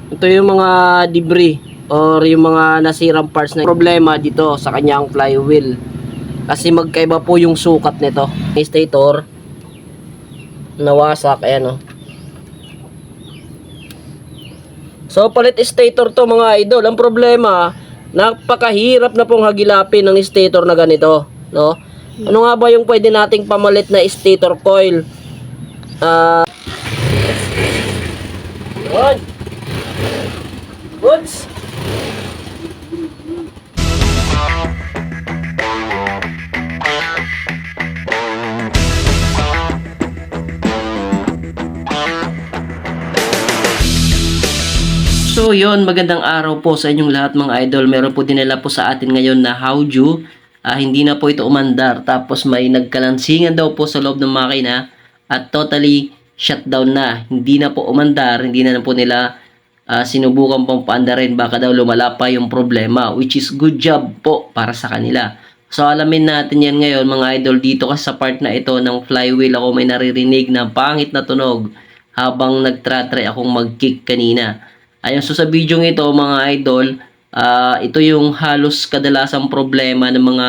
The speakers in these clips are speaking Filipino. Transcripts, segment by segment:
Ito yung mga debris or yung mga nasirang parts na problema dito sa kanyang flywheel. Kasi magkaiba po yung sukat nito. Stator nawasak, ayan oh. So palit stator to mga idol. Ang problema, napakahirap na pong hagilapin ng stator na ganito, no? Ano nga ba yung pwede nating pamalit na stator coil? Yun. Goods. So yon, magandang araw po sa inyong lahat mga idol. Meron po dinala po sa atin ngayon na Haoju. Hindi na po ito umandar. Tapos may nagkalansingan daw po sa loob ng makina at totally shutdown na. Hindi na po umandar. Hindi na po nila sinubukan pong paandarin. Baka daw lumala pa yung problema. Which is good job po para sa kanila. So alamin natin yan ngayon mga idol dito kasi sa part na ito ng flywheel ako may naririnig na pangit na tunog habang nagtratry akong mag-kick kanina. Ayun, so sa video ito mga idol, ito yung halos kadalasang problema ng mga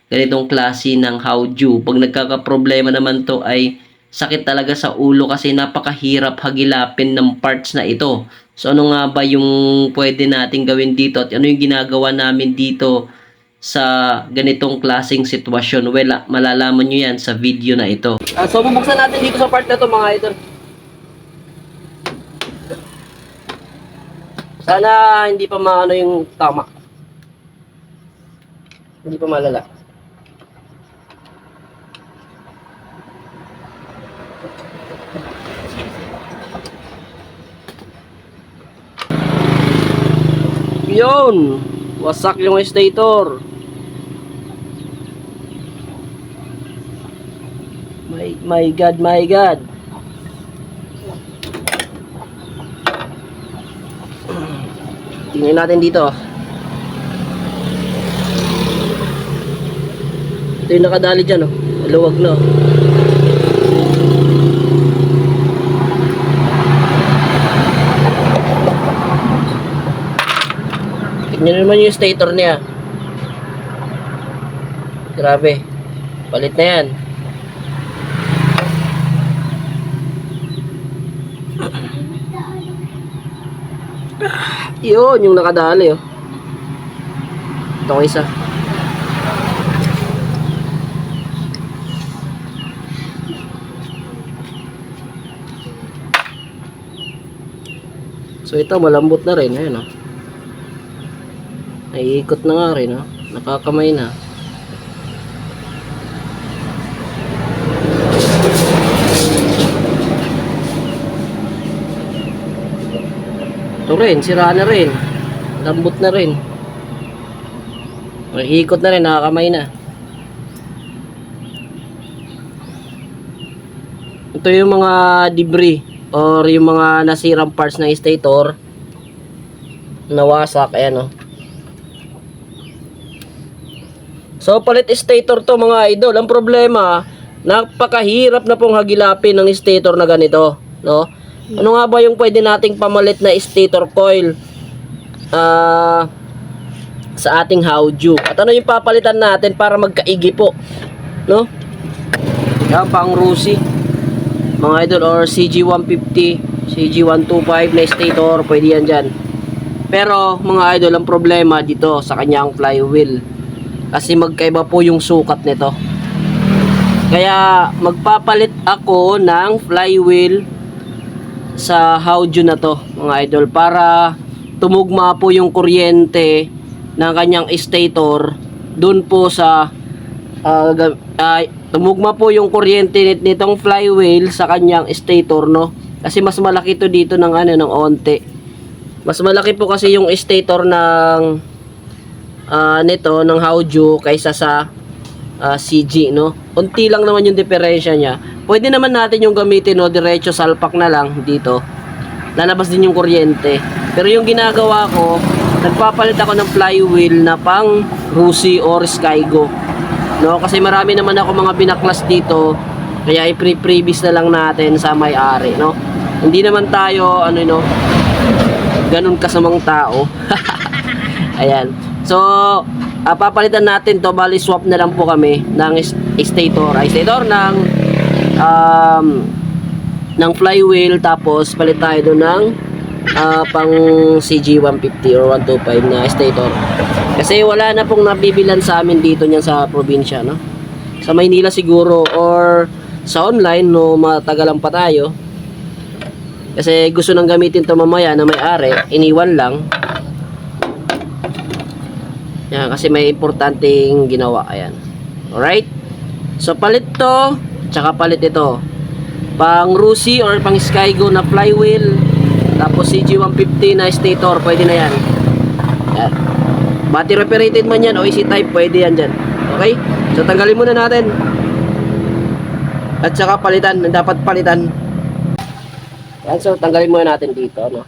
ganitong klase ng Haoju. Pag nagkakaproblema naman to ay sakit talaga sa ulo kasi napakahirap hagilapin ng parts na ito. So ano nga ba yung pwede natin gawin dito at ano yung ginagawa namin dito sa ganitong klaseng sitwasyon? Well, malalaman nyo yan sa video na ito. So bubuksan natin dito sa part na to mga idol. Sana hindi pa maano yung tama. Hindi pa malala. Yun! Wasak yung stator. My God, my God. Tingnan natin dito. Ito yung nakadali dyan, oh. Maluwag na. Tingnan naman yung stator niya. Grabe. Palit na yan. Yun, yung nakadali, oh. Ito isa. So ito malambot na rin, ayun, oh. Naiikot na nga rin, oh. Nakakamay na. Ito rin, sira na rin. Lambot na rin. Naiikot na rin, nakakamay na. Ito yung mga debris or yung mga nasirang parts ng stator nawasak, ayan, oh. So palit stator to mga idol. Ang problema, napakahirap na pong hagilapin ng stator na ganito, no? Ano nga ba yung pwede nating pamalit na stator coil sa ating Haoju? At ano yung papalitan natin para magkaigi po, no? Yan, pang Rusi mga idol, or CG150, CG125 na stator, pwede yan dyan. Pero mga idol, ang problema dito sa kanyang flywheel kasi magkaiba po yung sukat nito. Kaya magpapalit ako ng flywheel sa Haoju na to mga idol para tumugma po yung kuryente ng kanyang stator dun po sa tumugma po yung kuryente nitong flywheel sa kanyang stator, no? Kasi mas malaki to dito ng ano, ng onte. Mas malaki po kasi yung stator ng nito ng Haoju kaysa sa CG, no? Unti lang naman yung diferensya niya. Pwede naman natin yung gamitin, no, diretso salpak na lang dito. Lalabas din yung kuryente. Pero yung ginagawa ko, nagpapalit ako ng flywheel na pang Rusi or Skygo, no? Kasi marami naman ako mga binaklas dito, kaya i-previous na lang natin sa may-ari, no? Hindi naman tayo ano, no, ganun kasamang tao. Ayan. So, papalitan natin to. Bali, swap na lang po kami ng stator. Stator ng flywheel. Tapos, palit tayo doon ng pang CG150 or 125 na stator. Kasi wala na pong nabibilan sa amin dito niyan sa probinsya, no? Sa Maynila siguro or sa online, no, matagalan pa tayo. Kasi gusto nang gamitin to mamaya na may-ari, iniwan lang. Yan, kasi may importanteng ginawa. Ayan. Alright? So, palit to, tsaka palit ito. Pang Rusi or pang Skygo na flywheel, tapos CG150 na stator, pwede na yan. Yan. Battery operated man yan o easy type, pwede yan dyan. Okay? So, tanggalin muna natin. At saka palitan, dapat palitan. Yan, so tanggalin muna natin dito, no?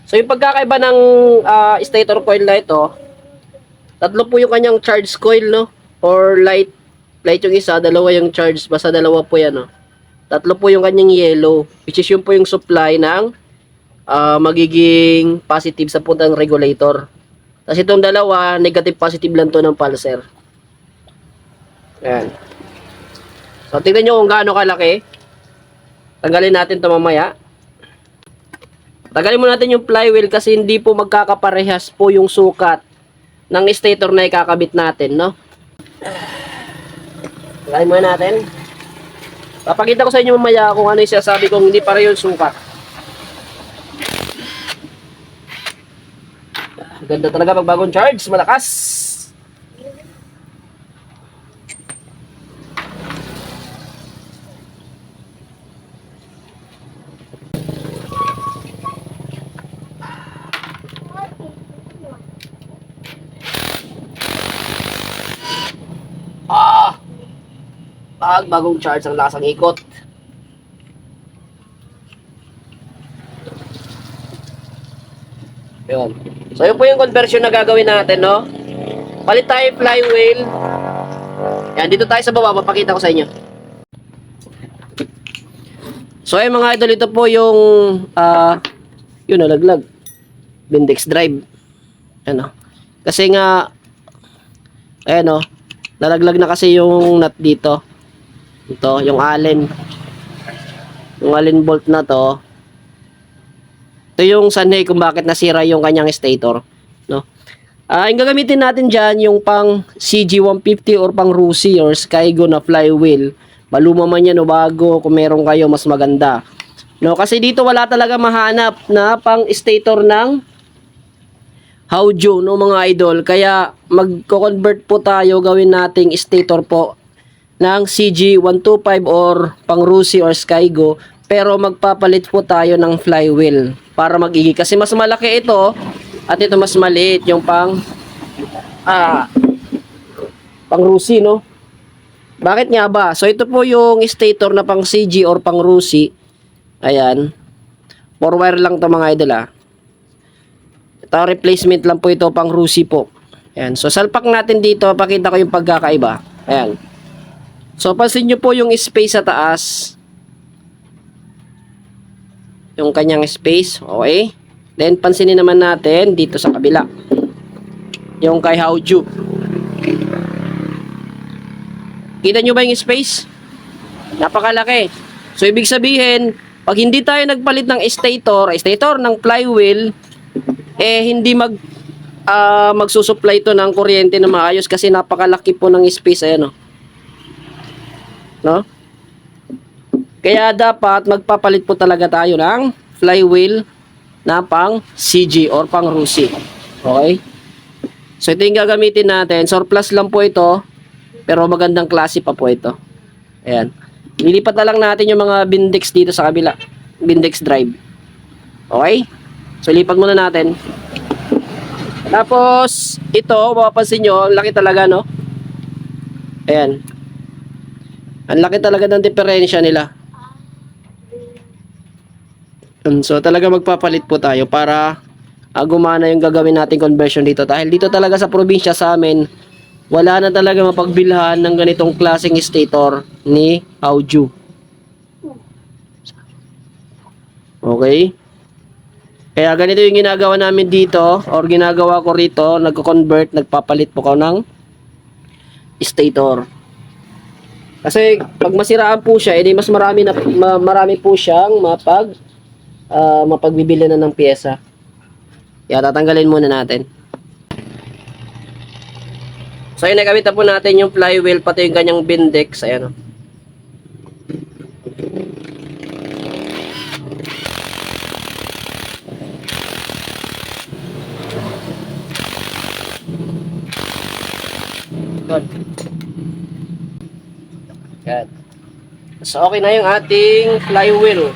So, yung pagkakaiba ng stator coil na ito, tatlo po yung kanyang charge coil, no? Or light yung isa, dalawa yung charge, basta dalawa po yan, no? Tatlo po yung kanyang yellow, which is yun po yung supply ng magiging positive sa puntang regulator. Tapos itong dalawa, negative positive lang to ng pulser. Ayan. So, tingnan nyo kung gaano kalaki. Tanggalin natin ito mamaya. Tanggalin mo natin yung flywheel kasi hindi po magkakaparehas po yung sukat ng stator na ikakabit natin, no? Tanggalin muna natin. Papakita ko sa inyo mamaya kung ano yung sinasabi kong hindi pareho yung sukat. Ganda talaga pag bagong charge, malakas. Bagong charge ang lakas ng ikot. Yun. So yun po yung conversion na gagawin natin, no? Palit tayo flywheel. Yan, dito tayo sa baba, papakita ko sa inyo. So ayun mga idol, ito po yung yun, nalaglag Bindex drive. Ano? Kasi nga ayan, no, nalaglag na kasi yung nut dito. Ito, yung Allen bolt na to. Ito yung sanay kung bakit nasira yung kanyang stator, no? Yung gagamitin natin diyan yung pang CG150 or pang Rusi or Skygo na flywheel. Maluma man yan o bago, kung meron kayo mas maganda. No, kasi dito wala talaga mahanap na pang stator ng Hauju, no mga idol. Kaya magko-convert po tayo, gawin nating stator po ng CG125 or pang Rusi or Skygo, pero magpapalit po tayo ng flywheel para magigi, kasi mas malaki ito at ito mas maliit yung pang Rusi, no? Bakit nga ba? So ito po yung stator na pang CG or pang Rusi. Ayan, 4 wire lang to mga idol, ito replacement lang po ito, pang Rusi po. Ayan, so salpak natin dito, pakita ko yung pagkakaiba. Ayan. So, pansin nyo po yung space sa taas. Yung kanyang space. Okay. Then, pansinin naman natin dito sa kabila. Yung kay Hauju. Kita nyo ba yung space? Napakalaki. So, ibig sabihin, pag hindi tayo nagpalit ng stator ng flywheel, hindi magsusupply ito ng kuryente na maayos kasi napakalaki po ng space. Ayan, no? Kaya dapat magpapalit po talaga tayo ng flywheel na pang CG or pang Rusi. Okay? So ito yung gagamitin natin. Surplus lang po ito, pero magandang klase pa po ito. Ayan. Lilipat na lang natin yung mga Bindex dito sa kabila. Bindex drive. Okay? So lipat muna natin. Tapos ito, mapapansin nyo, laki talaga, no? Ayan. Ang laki talaga ng diferensya nila. So talaga magpapalit po tayo para gumana yung gagawin natin conversion dito. Dahil dito talaga sa probinsya sa amin, wala na talaga mapagbilhan ng ganitong klaseng stator ni Hauju. Okay. Okay? Kaya ganito yung ginagawa namin dito or ginagawa ko rito, nagko-convert, nagpapalit po ko ng stator. Kasi pag masiraan po siya, edi mas marami po siyang mapagbibili na ng pyesa. Kaya tatanggalin muna natin. So yun, nakabit na po natin yung flywheel pati yung kanyang bindex. Ayan o. Good. Yan. So okay na yung ating flywheel.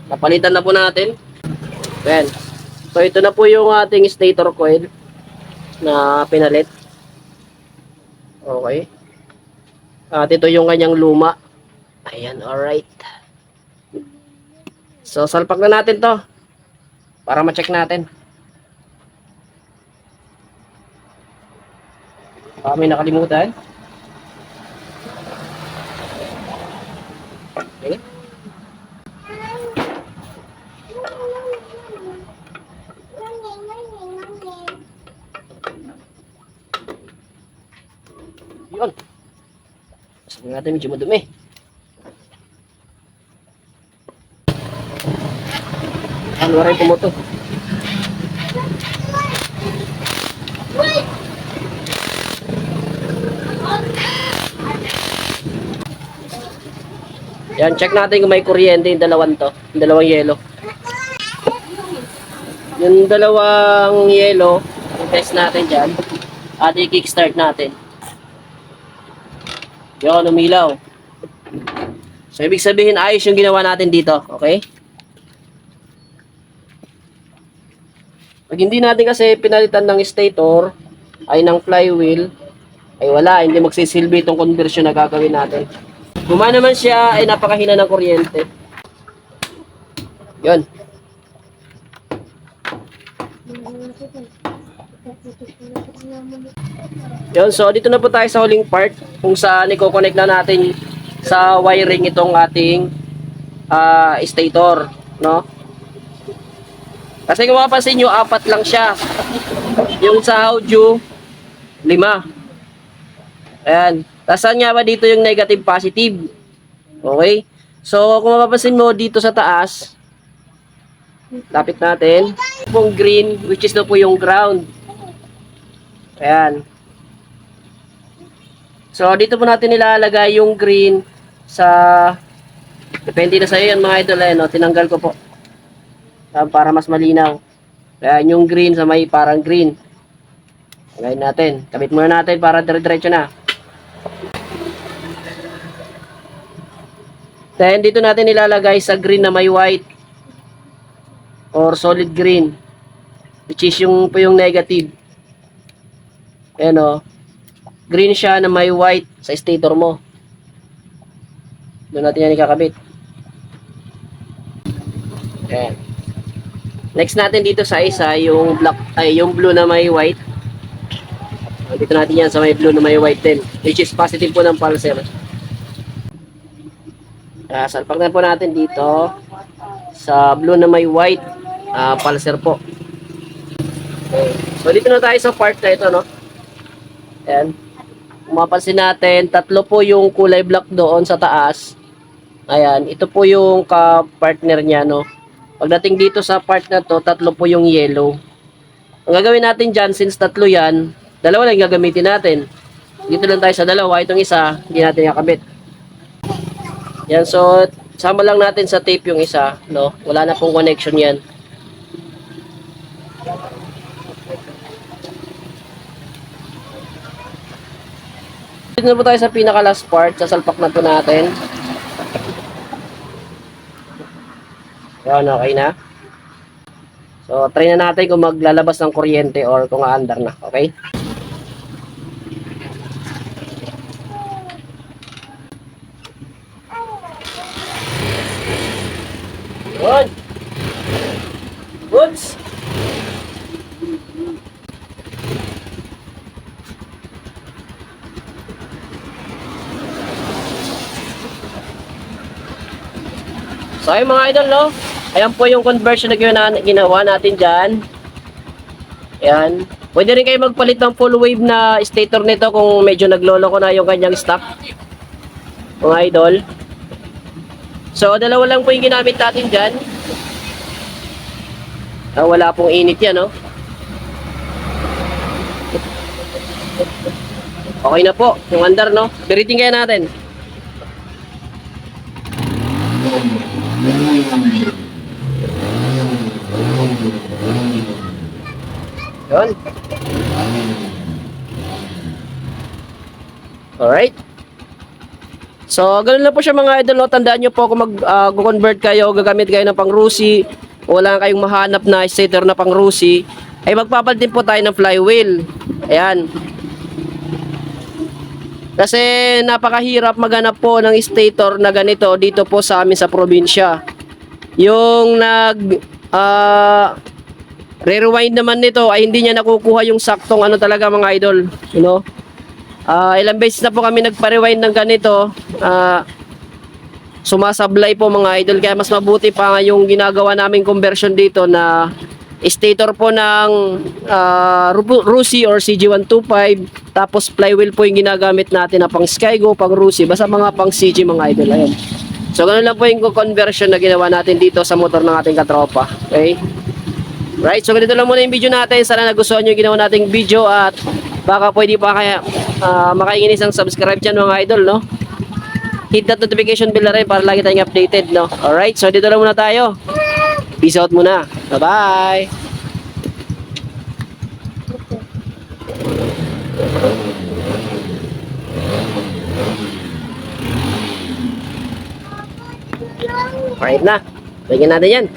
Napalitan na po natin. Yan. So ito na po yung ating stator coil na pinalit. Okay. At ito yung kanyang luma. Ayan, alright. So salpak na natin to para ma-check natin. May nakalimutan. Okay. Yun. Sabi natin medyo madumi. Ano rin pumoto. Yan, check natin kung may kuryente yung dalawang to. Yung dalawang yelo. Yung dalawang yelo, i-test natin dyan. At i-kickstart natin. Yun, umilaw. So, ibig sabihin, ayos yung ginawa natin dito. Okay? Pag hindi natin kasi pinalitan ng stator, ay ng flywheel, ay wala, hindi magsisilbi itong conversion na gagawin natin. Gumana naman siya, ay napakahina ng kuryente. Yun. Yun, so dito na po tayo sa huling part kung saan i-connect na natin sa wiring itong ating stator, no? Kasi kung mapapansin nyo, 4 lang siya. Yung sa audio, 5. Ayan. Tasan nga ba dito yung negative positive? Okay? So, kung mapapansin mo dito sa taas, lapit natin, yung green, which is na po yung ground. Ayan. So, dito po natin nilalagay yung green sa, depende na sa iyo yan mga idol, no? Tinanggal ko po. Para mas malinaw. Ayan, yung green sa may parang green. Lagay natin. Kabit muna natin para dire-diretso na. Then, dito natin nilalagay sa green na may white or solid green, which is yung po yung negative. Ayan o. Green siya na may white sa stator mo. Doon natin yan ikakabit. Ayan. Next natin dito sa isa, yung black, ay yung blue na may white. Dito natin yan sa may blue na may white din, which is positive po ng pulser. Salpak na po natin dito sa blue na may white pulser po. Okay. So dito na tayo sa part na ito, no? Ayan. Kung mapansin natin, 3 po yung kulay black doon sa taas. Ayan, ito po yung ka-partner niya, no? Pagdating dito sa part na to, 3 po yung yellow. Ang gagawin natin dyan, since 3 yan, 2 lang gagamitin natin. Dito lang tayo sa 2, itong isa, hindi natin kakabit. Yan, so, sama lang natin sa tape yung isa, no? Wala na pong connection yan. Dito na po tayo sa pinaka last part, sasalpak na po natin. Yan, okay na. So, try na natin kung maglalabas ng kuryente or kung aandar na, okay? Good. Goods. So ayun mga idol, no? Ayan po yung conversion na ginawa natin dyan. Ayan. Pwede rin kayo magpalit ng full wave na stator nito kung medyo naglolo ko na yung kanyang stock. Mga idol. So, dalawa lang po yung ginamit natin dyan. Wala pong init yan, no? Okay na po, yung andar, no? Biriting kaya natin. Yun. Alright. So, ganun lang po siya mga idol, no? Tandaan nyo po kung mag-convert kayo, gagamit kayo ng pang-Rusi, wala kayong mahanap na stator na pang-Rusi, ay magpapalit din po tayo ng flywheel. Ayan. Kasi napakahirap maghanap po ng stator na ganito dito po sa amin sa probinsya. Yung re-rewind naman nito ay hindi niya nakukuha yung saktong ano talaga mga idol. You know? Ilang beses na po kami nagpa-rewind ng ganito. Sumasablay po mga idol. Kaya mas mabuti pa nga yung ginagawa naming conversion dito na stator po ng Rusi or CG125, tapos flywheel po yung ginagamit natin na pang Skygo, pang Rusi, basta mga pang CG mga idol. Ayan. So ganun lang po yung conversion na ginawa natin dito sa motor ng ating katropa. Okay? Right, so ganito lang muna yung video natin. Sana nagustuhan nyo yung ginawa nating video at baka pwede pa kaya makaingin isang subscribe dyan mga idol, no? Hit that notification bell na rin para lagi tayong updated, no? Alright, so dito lang muna tayo. Peace out muna. Bye-bye. Alright na. Bigyan natin yan.